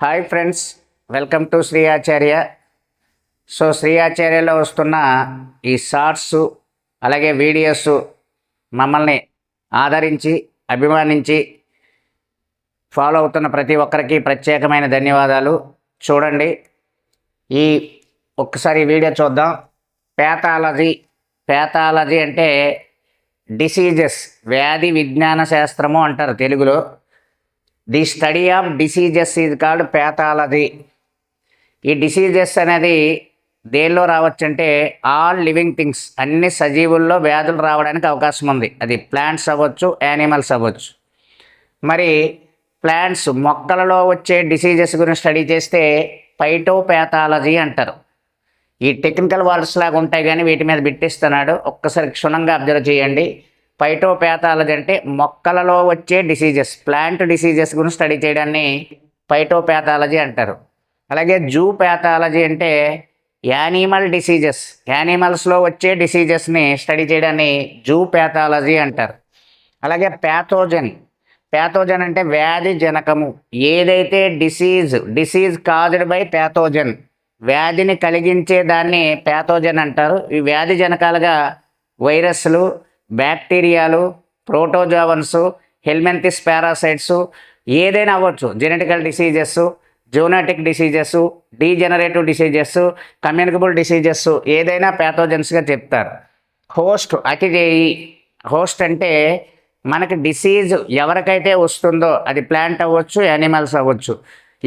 Hi friends, welcome to Shri Acharya. Shri ఆచార్యలో వస్తున్న ఈ షార్ట్స్ అలాగే వీడియోస్ మమ్మల్ని ఆదరించి అభిమానించి ఫాలో అవుతున్న ప్రతి ఒక్కరికి ప్రత్యేకమైన ధన్యవాదాలు. చూడండి, ఈ ఒక్కసారి వీడియో చూద్దాం. పేథాలజీ అంటే డిసీజెస్, వ్యాధి విజ్ఞాన శాస్త్రము అంటారు తెలుగులో. The study of diseases is called పేథాలజీ. ఈ డిసీజెస్ అనేది దేనిలో రావచ్చు అంటే ఆల్ లివింగ్ థింగ్స్, అన్ని సజీవుల్లో వ్యాధులు రావడానికి అవకాశం ఉంది. అది ప్లాంట్స్ అవ్వచ్చు, యానిమల్స్ అవ్వచ్చు. మరి ప్లాంట్స్, మొక్కలలో వచ్చే డిసీజెస్ గురించి స్టడీ చేస్తే ఫైటోపేథాలజీ అంటారు. ఈ టెక్నికల్ వర్డ్స్ లాగా ఉంటాయి కానీ వీటి మీద బిట్టిస్తున్నాడు, ఒక్కసారి క్షుణ్ణంగా అబ్జర్వ్ చేయండి. ఫైటోపేథాలజీ అంటే మొక్కలలో వచ్చే డిసీజెస్, ప్లాంట్ డిసీజెస్ గురించి స్టడీ చేయడాన్ని ఫైటోపేథాలజీ అంటారు. అలాగే జూపేథాలజీ అంటే యానిమల్ డిసీజెస్, యానిమల్స్లో వచ్చే డిసీజెస్ని స్టడీ చేయడాన్ని జూపేథాలజీ అంటారు. అలాగే ప్యాథోజన్ అంటే వ్యాధి జనకము. ఏదైతే డిసీజ్ కాజ్డ్ బై ప్యాథోజన్, వ్యాధిని కలిగించే దాన్ని ప్యాథోజన్ అంటారు. ఈ వ్యాధి జనకాలుగా వైరస్లు, బ్యాక్టీరియాలు, ప్రోటోజోవన్స్, హెల్మెంతిస్ పారాసైట్స్ ఏదైనా అవ్వచ్చు. Genetical diseases, zoonotic diseases, degenerative diseases, communicable diseases ఏదైనా ప్యాథోజన్స్గా చెప్తారు. అతిదేయి హోస్ట్ అంటే మనకి డిసీజ్ ఎవరికైతే వస్తుందో, అది ప్లాంట్ అవ్వచ్చు, యానిమల్స్ అవ్వచ్చు,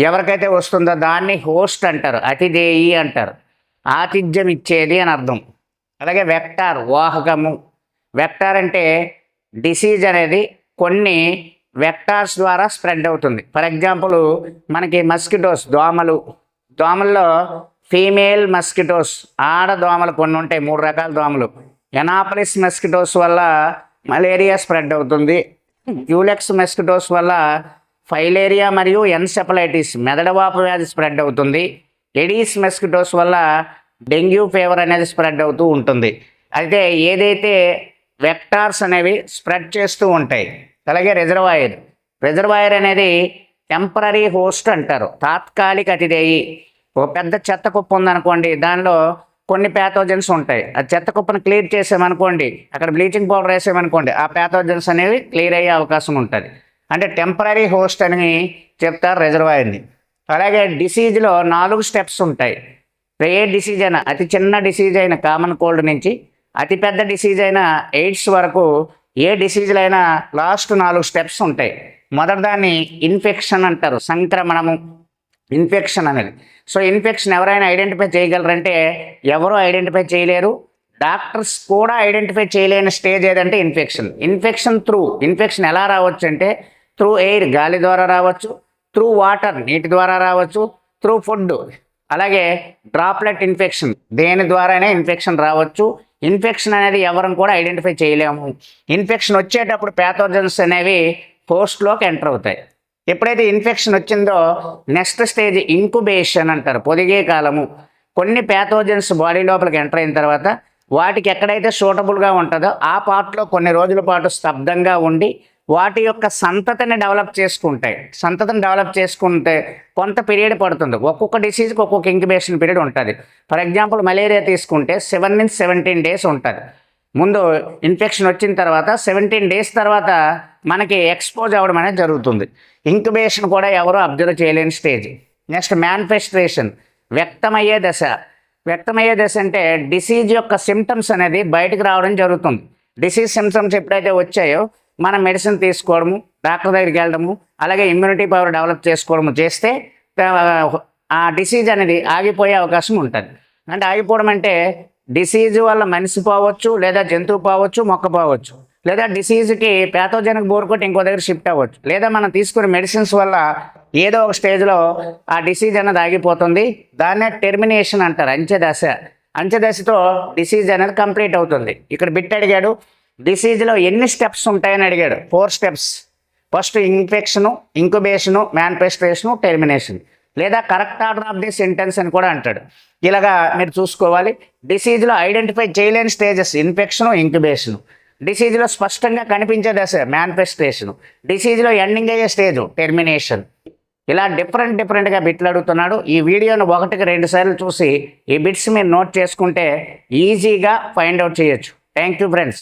ఎవరికైతే వస్తుందో దాన్ని హోస్ట్ అంటారు, అతిదేయి అంటారు. ఆతిథ్యం ఇచ్చేది అని అర్థం. అలాగే వెక్టార్, వాహకము. వెక్టార్ అంటే డిసీజ్ అనేది కొన్ని వెక్టార్స్ ద్వారా స్ప్రెడ్ అవుతుంది. ఫర్ ఎగ్జాంపుల్ మనకి మస్కిటోస్, దోమల్లో ఫీమేల్ మస్కిటోస్, ఆడ దోమలు కొన్ని ఉంటాయి, 3 రకాల దోమలు. ఎనాపలిస్ మస్కిటోస్ వల్ల మలేరియా స్ప్రెడ్ అవుతుంది. క్యూలెక్స్ మస్కిటోస్ వల్ల ఫైలేరియా మరియు ఎన్సెఫలైటిస్, మెదడువాపు వ్యాధి స్ప్రెడ్ అవుతుంది. ఎడీస్ మస్కిటోస్ వల్ల డెంగ్యూ ఫీవర్ అనేది స్ప్రెడ్ అవుతూ ఉంటుంది. అయితే ఏదైతే వెక్టార్స్ అనేవి స్ప్రెడ్ చేస్తూ ఉంటాయి. అలాగే రిజర్వాయర్ అనేది టెంపరీ హోస్ట్ అంటారు, తాత్కాలిక అతిథేయి. ఒక పెద్ద చెత్త కుప్ప ఉందనుకోండి, దానిలో కొన్ని ప్యాథోజన్స్ ఉంటాయి. ఆ చెత్త కుప్పను క్లియర్ చేసామనుకోండి, అక్కడ బ్లీచింగ్ పౌడర్ వేసామనుకోండి, ఆ ప్యాథోజన్స్ అనేవి క్లియర్ అయ్యే అవకాశం ఉంటుంది. అంటే టెంపరీ హోస్ట్ అని చెప్తారు రిజర్వాయర్ని. అలాగే డిసీజ్లో 4 స్టెప్స్ ఉంటాయి. ఏ డిసీజ్ అయినా, అతి చిన్న డిసీజ్ అయిన కామన్ కోల్డ్ నుంచి అతిపెద్ద డిసీజ్ అయిన ఎయిడ్స్ వరకు ఏ డిసీజులు అయినా లాస్ట్ 4 స్టెప్స్ ఉంటాయి. మొదటిదాన్ని ఇన్ఫెక్షన్ అంటారు, సంక్రమణము, ఇన్ఫెక్షన్ అనేది. ఇన్ఫెక్షన్ ఎవరైనా ఐడెంటిఫై చేయగలరంటే ఎవరూ ఐడెంటిఫై చేయలేరు. డాక్టర్స్ కూడా ఐడెంటిఫై చేయలేని స్టేజ్ ఏదంటే ఇన్ఫెక్షన్ ఎలా రావచ్చు అంటే త్రూ ఎయిర్, గాలి ద్వారా రావచ్చు, త్రూ వాటర్, నీటి ద్వారా రావచ్చు, త్రూ ఫుడ్, అలాగే డ్రాప్లెట్ ఇన్ఫెక్షన్, దేని ద్వారానే ఇన్ఫెక్షన్ రావచ్చు. ఇన్ఫెక్షన్ అనేది ఎవరిని కూడా ఐడెంటిఫై చేయలేము. ఇన్ఫెక్షన్ వచ్చేటప్పుడు ప్యాథోజన్స్ అనేవి హోస్ట్లోకి ఎంటర్ అవుతాయి. ఎప్పుడైతే ఇన్ఫెక్షన్ వచ్చిందో నెక్స్ట్ స్టేజ్ ఇంక్యుబేషన్ అంటారు, పొదిగే కాలము. కొన్ని ప్యాథోజన్స్ బాడీ లోపలికి ఎంటర్ అయిన తర్వాత వాటికి ఎక్కడైతే సూటబుల్గా ఉంటుందో ఆ పార్ట్లో కొన్ని రోజుల పాటు స్తబ్దంగా ఉండి వాటి యొక్క సంతతిని డెవలప్ చేసుకుంటే కొంత పీరియడ్ పడుతుంది. ఒక్కొక్క డిసీజ్కి ఒక్కొక్క ఇంక్యుబేషన్ పీరియడ్ ఉంటుంది. ఫర్ ఎగ్జాంపుల్ మలేరియా తీసుకుంటే 7 నుంచి 17 డేస్ ఉంటుంది. ముందు ఇన్ఫెక్షన్ వచ్చిన తర్వాత 17 డేస్ తర్వాత మనకి ఎక్స్పోజ్ అవ్వడం అనేది జరుగుతుంది. ఇంక్యుబేషన్ కూడా ఎవరు అబ్జర్వ్ చేయలేని స్టేజ్. నెక్స్ట్ మ్యానిఫెస్టేషన్, వ్యక్తమయ్యే దశ అంటే డిసీజ్ యొక్క సిమ్టమ్స్ అనేది బయటకు రావడం జరుగుతుంది. డిసీజ్ సిమ్టమ్స్ ఎప్పుడైతే వచ్చాయో మనం మెడిసిన్ తీసుకోవడము, డాక్టర్ దగ్గరికి వెళ్ళడము, అలాగే ఇమ్యూనిటీ పవర్ డెవలప్ చేసుకోవడము చేస్తే ఆ డిసీజ్ అనేది ఆగిపోయే అవకాశం ఉంటుంది. అంటే ఆగిపోవడం అంటే డిసీజ్ వల్ల మనిషి పోవచ్చు, లేదా జంతువు పోవచ్చు, మొక్క పోవచ్చు, లేదా డిసీజ్కి ప్యాథోజన్కి బోర్ కొట్టి ఇంకో దగ్గర షిఫ్ట్ అవ్వచ్చు, లేదా మనం తీసుకునే మెడిసిన్స్ వల్ల ఏదో ఒక స్టేజ్లో ఆ డిసీజ్ అనేది ఆగిపోతుంది. దాన్నే టెర్మినేషన్ అంటారు, అంచెదశతో డిసీజ్ అనేది కంప్లీట్ అవుతుంది. ఇక్కడ బిట్ అడిగాడు, డిసీజ్లో ఎన్ని స్టెప్స్ ఉంటాయని అడిగాడు. 4 స్టెప్స్. ఫస్ట్ ఇన్ఫెక్షను, ఇంక్యుబేషను, మ్యానిఫెస్టేషను, టెర్మినేషన్, లేదా correct order of the sentence అని కూడా అంటాడు. ఇలాగా మీరు చూసుకోవాలి. డిసీజ్లో ఐడెంటిఫై చేయలేని స్టేజెస్ ఇన్ఫెక్షను, ఇంక్యుబేషను. డిసీజ్లో స్పష్టంగా కనిపించే దశ మ్యానిఫెస్టేషన్, డిసీజ్లో ఎండింగ్ అయ్యే స్టేజ్ టెర్మినేషన్. ఇలా డిఫరెంట్గా బిట్లు అడుగుతున్నాడు. ఈ వీడియోను 1-2 సార్లు చూసి ఈ బిట్స్ మీరు నోట్ చేసుకుంటే ఈజీగా ఫైండ్ అవుట్ చేయొచ్చు. Thank you friends.